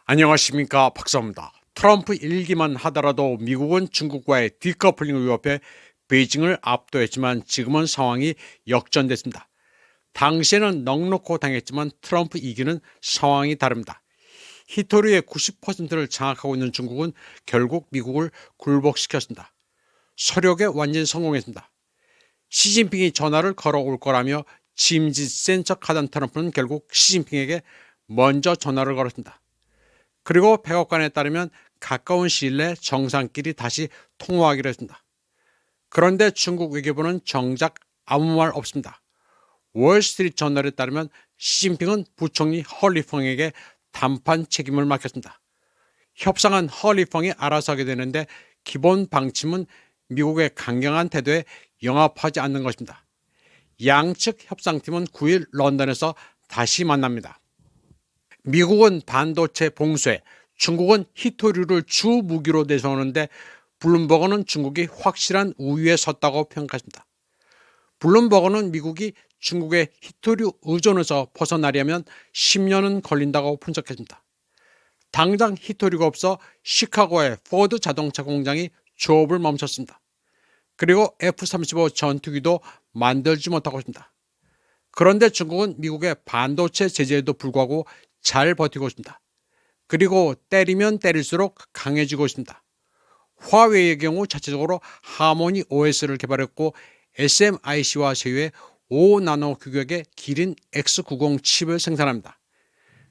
안녕하십니까, 박사입니다. 트럼프 일기만 하더라도 미국은 중국과의 디커플링을 위협해 베이징을 압도했지만 지금은 상황이 역전됐습니다. 당시에는 넉넉고 당했지만 트럼프 2기는 상황이 다릅니다. 히토리의 90%를 장악하고 있는 중국은 결국 미국을 굴복시켰습니다. 서력에 완전 성공했습니다. 시진핑이 전화를 걸어올 거라며 짐짓 센 척하던 트럼프는 결국 시진핑에게 먼저 전화를 걸었습니다. 그리고 백악관에 따르면 가까운 시일 내 정상끼리 다시 통화하기로 했습니다. 그런데 중국 외교부는 정작 아무 말 없습니다. 월스트리트 저널에 따르면 시진핑은 부총리 허리펑에게談判 책임을 맡겼습니다. 협상은 허리펑이 알아서 하게 되는데 기본 방침은 미국의 강경한 태도에 영합하지 않는 것입니다. 양측 협상팀은 9일 런던에서 다시 만납니다. 미국은 반도체 봉쇄, 중국은 히토류를 주 무기로 내세우는데 블룸버그는 중국이 확실한 우위에 섰다고 평가했습니다. 블룸버그는 미국이 중국의 히토류 의존에서 벗어나려면 10년은 걸린다고 분석했습니다. 당장 히토류가 없어 시카고의 포드 자동차 공장이 조업을 멈췄습니다. 그리고 F-35 전투기도 만들지 못하고 있습니다. 그런데 중국은 미국의 반도체 제재에도 불구하고 잘 버티고 있습니다. 그리고 때리면 때릴수록 강해지고 있습니다. 화웨이의 경우 자체적으로 하모니 OS를 개발했고 SMIC와 제휴해 5나노 규격의 기린 X90 칩을 생산합니다.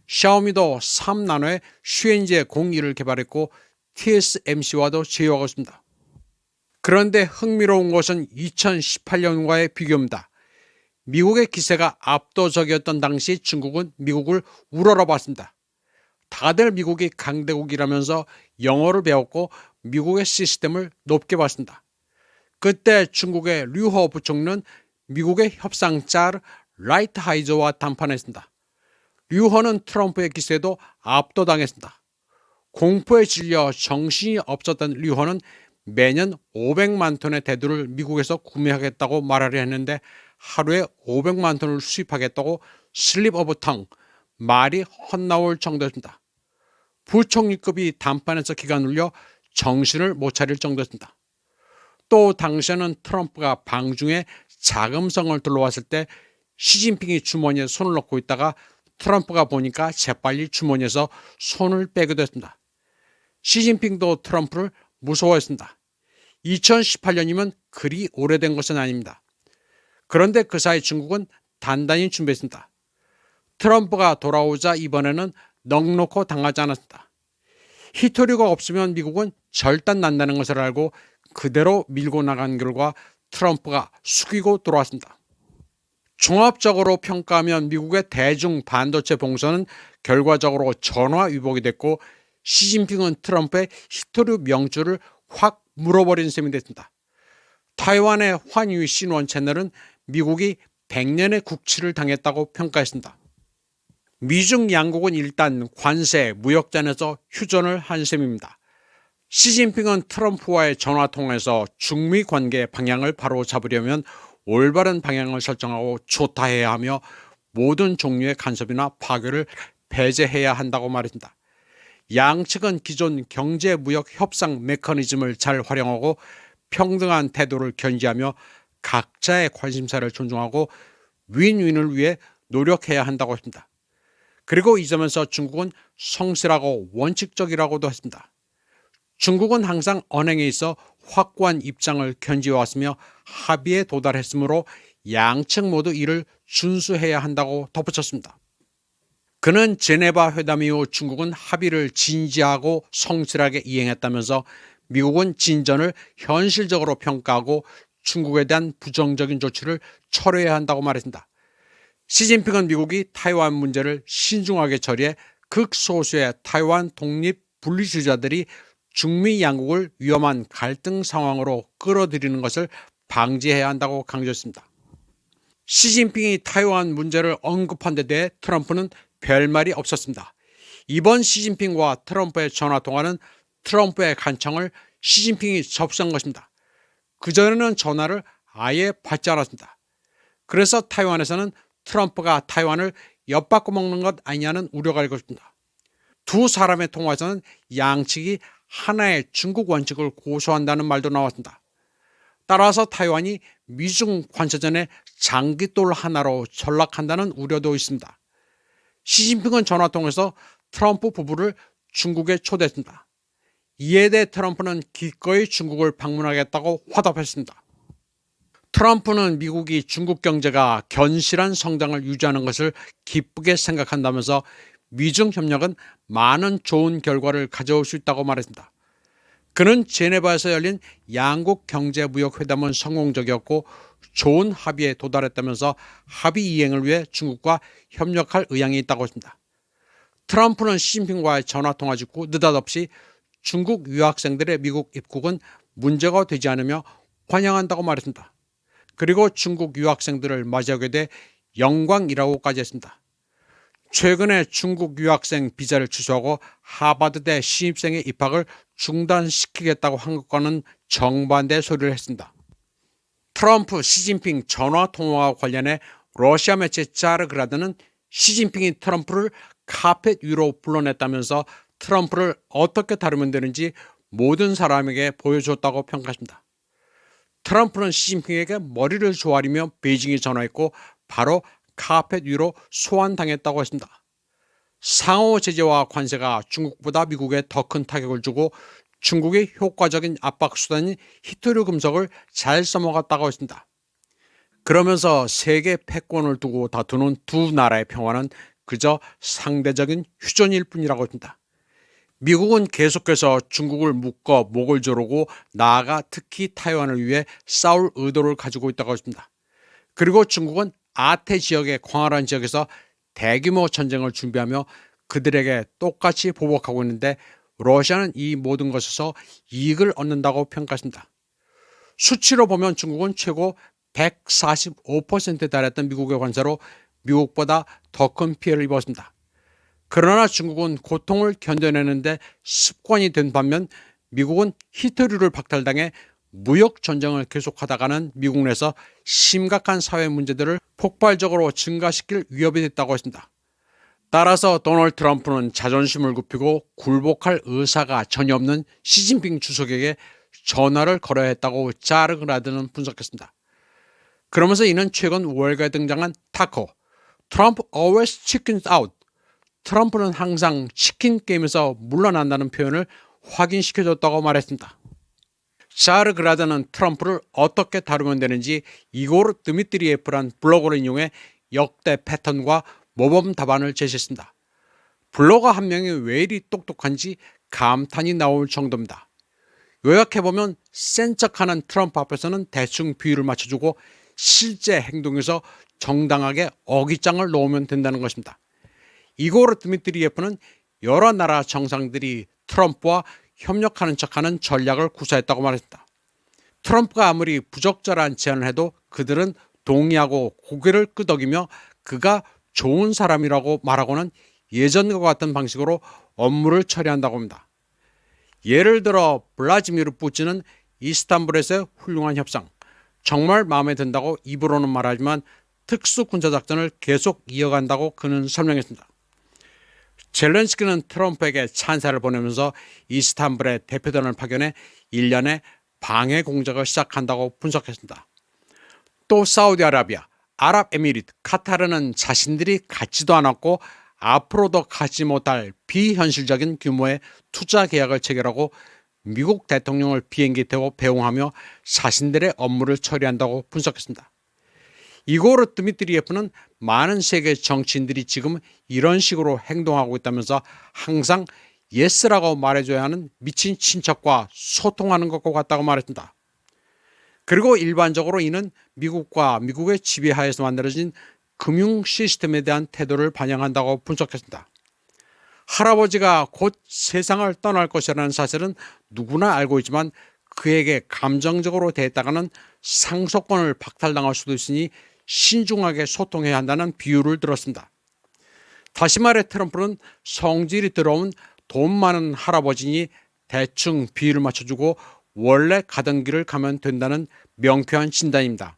샤오미도 3나노의 슈엔제 01을 개발했고 TSMC와도 제휴하고 있습니다. 그런데 흥미로운 것은 2018년과의 비교입니다. 미국의 기세가 압도적이었던 당시 중국은 미국을 우러러봤습니다. 다들 미국이 강대국이라면서 영어를 배웠고 미국의 시스템을 높게 봤습니다. 그때 중국의 류허 부총리는 미국의 협상자 라이트하이저와談判했습니다. 류허는 트럼프의 기세도 압도당했습니다. 공포에 질려 정신이 없었던 류허는 매년 500만 톤의 대두를 미국에서 구매하겠다고 말하려 했는데 하루에 500만 톤을 수입하겠다고 슬립 오브 텅, 말이 헛나올 정도였습니다. 부총리급이談判에서 기가 눌려 정신을 못 차릴 정도였습니다. 또 당시에는 트럼프가 방중에 자금성을 둘러왔을 때 시진핑이 주머니에 손을 넣고 있다가 트럼프가 보니까 재빨리 주머니에서 손을 빼기도 했습니다. 시진핑도 트럼프를 무서워했습니다. 2018년이면 그리 오래된 것은 아닙니다. 그런데 그 사이 중국은 단단히 준비했습니다. 트럼프가 돌아오자 이번에는 넉넉고 당하지 않았습니다. 히토류가 없으면 미국은 절단 난다는 것을 알고 그대로 밀고 나간 결과 트럼프가 숙이고 돌아왔습니다. 종합적으로 평가하면 미국의 대중 반도체 봉쇄는 결과적으로 전화위복이 됐고 시진핑은 트럼프의 히토류 명주를 확 물어버린 셈이 됐습니다. 타이완의 환유 신원 채널은 미국이 100년의 국치를 당했다고 평가했습니다. 미중 양국은 일단 관세, 무역전에서 휴전을 한 셈입니다. 시진핑은 트럼프와의 전화통화에서 중미 관계의 방향을 바로 잡으려면 올바른 방향을 설정하고 조타해야 하며 모든 종류의 간섭이나 파괴를 배제해야 한다고 말했습니다. 양측은 기존 경제 무역 협상 메커니즘을 잘 활용하고 평등한 태도를 견지하며 각자의 관심사를 존중하고 윈윈을 위해 노력해야 한다고 했습니다. 그리고 이 점에서 중국은 성실하고 원칙적이라고도 했습니다. 중국은 항상 언행에 있어 확고한 입장을 견지해왔으며 합의에 도달했으므로 양측 모두 이를 준수해야 한다고 덧붙였습니다. 그는 제네바 회담 이후 중국은 합의를 진지하고 성실하게 이행했다면서 미국은 진전을 현실적으로 평가하고 중국에 대한 부정적인 조치를 철회해야 한다고 말했습니다. 시진핑은 미국이 타이완 문제를 신중하게 처리해 극소수의 타이완 독립 분리주의자들이 중미 양국을 위험한 갈등 상황으로 끌어들이는 것을 방지해야 한다고 강조했습니다. 시진핑이 타이완 문제를 언급한 데 대해 트럼프는 별말이 없었습니다. 이번 시진핑과 트럼프의 전화통화는 트럼프의 간청을 시진핑이 접수한 것입니다. 그전에는 전화를 아예 받지 않았습니다. 그래서 타이완에서는 트럼프가 타이완을 엿바꿔 먹는 것 아니냐는 우려가 일고 있습니다. 두 사람의 통화에서는 양측이 하나의 중국 원칙을 고수한다는 말도 나왔습니다. 따라서 타이완이 미중 관세전의 장기돌 하나로 전락한다는 우려도 있습니다. 시진핑은 전화통해서 트럼프 부부를 중국에 초대했습니다. 이에 대해 트럼프는 기꺼이 중국을 방문하겠다고 화답했습니다. 트럼프는 미국이 중국 경제가 견실한 성장을 유지하는 것을 기쁘게 생각한다면서 미중 협력은 많은 좋은 결과를 가져올 수 있다고 말했습니다. 그는 제네바에서 열린 양국 경제무역회담은 성공적이었고 좋은 합의에 도달했다면서 합의 이행을 위해 중국과 협력할 의향이 있다고 했습니다. 트럼프는 시진핑과의 전화통화 직후 느닷없이 중국 유학생들의 미국 입국은 문제가 되지 않으며 환영한다고 말했습니다. 그리고 중국 유학생들을 맞이하게 돼 영광이라고까지 했습니다. 최근에 중국 유학생 비자를 취소하고 하버드대 신입생의 입학을 중단시키겠다고 한 것과는 정반대 소리를 했습니다. 트럼프, 시진핑 전화통화와 관련해 러시아 매체 짜르그라드는 시진핑이 트럼프를 카펫 위로 불러냈다면서 트럼프를 어떻게 다루면 되는지 모든 사람에게 보여줬다고 평가했습니다. 트럼프는 시진핑에게 머리를 조아리며 베이징에 전화했고 바로 카펫 위로 소환당했다고 했습니다. 상호 제재와 관세가 중국보다 미국에 더 큰 타격을 주고 중국의 효과적인 압박 수단인 히토류 금속을 잘 써먹었다고 했습니다. 그러면서 세계 패권을 두고 다투는 두 나라의 평화는 그저 상대적인 휴전일 뿐이라고 했습니다. 미국은 계속해서 중국을 묶어 목을 조르고 나아가 특히 타이완을 위해 싸울 의도를 가지고 있다고 했습니다. 그리고 중국은 아태 지역의 광활한 지역에서 대규모 전쟁을 준비하며 그들에게 똑같이 보복하고 있는데 러시아는 이 모든 것에서 이익을 얻는다고 평가했습니다. 수치로 보면 중국은 최고 145%에 달했던 미국의 관세로 미국보다 더 큰 피해를 입었습니다. 그러나 중국은 고통을 견뎌내는데 습관이 된 반면 미국은 히토류를 박탈당해 무역 전쟁을 계속하다가는 미국 내에서 심각한 사회 문제들을 폭발적으로 증가시킬 위협이 됐다고 했습니다. 따라서 도널드 트럼프는 자존심을 굽히고 굴복할 의사가 전혀 없는 시진핑 주석에게 전화를 걸어야 했다고 짜르그라드는 분석했습니다. 그러면서 이는 최근 월가에 등장한 타코, 트럼프 always chickens out, 트럼프는 항상 치킨 게임에서 물러난다는 표현을 확인시켜줬다고 말했습니다. 짜르그라드는 트럼프를 어떻게 다루면 되는지 이고르 드미트리예프란 블로거를 인용해 역대 패턴과 모범 답안을 제시했습니다. 블로거 한 명이 왜 이리 똑똑한지 감탄이 나올 정도입니다. 요약해보면 센 척하는 트럼프 앞에서는 대충 비율을 맞춰주고 실제 행동에서 정당하게 어깃장을 놓으면 된다는 것입니다. 이고르 드미트리예프는 여러 나라 정상들이 트럼프와 협력하는 척하는 전략을 구사했다고 말했습니다. 트럼프가 아무리 부적절한 제안을 해도 그들은 동의하고 고개를 끄덕이며 그가 좋은 사람이라고 말하고는 예전과 같은 방식으로 업무를 처리한다고 합니다. 예를 들어 블라지미르 푸틴은 이스탄불에서의 훌륭한 협상, 정말 마음에 든다고 입으로는 말하지만 특수군사작전을 계속 이어간다고 그는 설명했습니다. 젤렌스키는 트럼프에게 찬사를 보내면서 이스탄불에 대표단을 파견해 1년에 방해 공작을 시작한다고 분석했습니다. 또 사우디아라비아, 아랍에미리트, 카타르는 자신들이 갖지도 않았고 앞으로도 갖지 못할 비현실적인 규모의 투자 계약을 체결하고 미국 대통령을 비행기 태워 배웅하며 자신들의 업무를 처리한다고 분석했습니다. 이고르 드미트리예프는 많은 세계 정치인들이 지금 이런 식으로 행동하고 있다면서 항상 예스라고 말해줘야 하는 미친 친척과 소통하는 것과 같다고 말했습니다. 그리고 일반적으로 이는 미국과 미국의 지배하에서 만들어진 금융 시스템에 대한 태도를 반영한다고 분석했습니다. 할아버지가 곧 세상을 떠날 것이라는 사실은 누구나 알고 있지만 그에게 감정적으로 대했다가는 상속권을 박탈당할 수도 있으니 신중하게 소통해야 한다는 비유를 들었습니다. 다시 말해 트럼프는 성질이 더러운 돈 많은 할아버지니 대충 비유를 맞춰주고 원래 가던 길을 가면 된다는 명쾌한 진단입니다.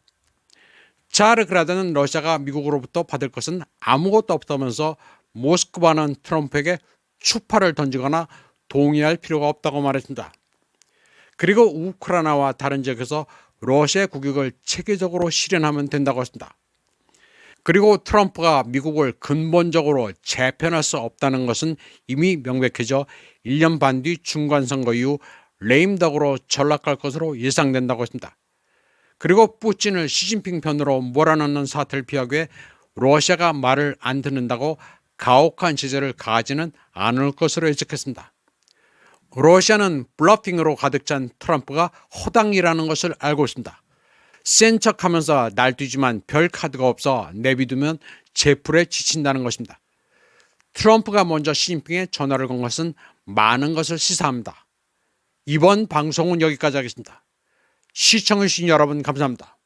짜르그라드는 러시아가 미국으로부터 받을 것은 아무것도 없다면서 모스크바는 트럼프에게 추파를 던지거나 동의할 필요가 없다고 말했습니다. 그리고 우크라이나와 다른 지역에서 러시아의 국익을 체계적으로 실현하면 된다고 했습니다. 그리고 트럼프가 미국을 근본적으로 재편할 수 없다는 것은 이미 명백해져 1년 반 뒤 중간선거 이후 레임덕으로 전락할 것으로 예상된다고 했습니다. 그리고 푸틴을 시진핑 편으로 몰아넣는 사태를 피하기 위해 러시아가 말을 안 듣는다고 가혹한 제재를 가하지는 않을 것으로 예측했습니다. 러시아는 블러핑으로 가득 찬 트럼프가 허당이라는 것을 알고 있습니다. 센 척하면서 날뛰지만 별 카드가 없어 내비두면 제풀에 지친다는 것입니다. 트럼프가 먼저 시진핑에 전화를 건 것은 많은 것을 시사합니다. 이번 방송은 여기까지 하겠습니다. 시청해주신 여러분 감사합니다.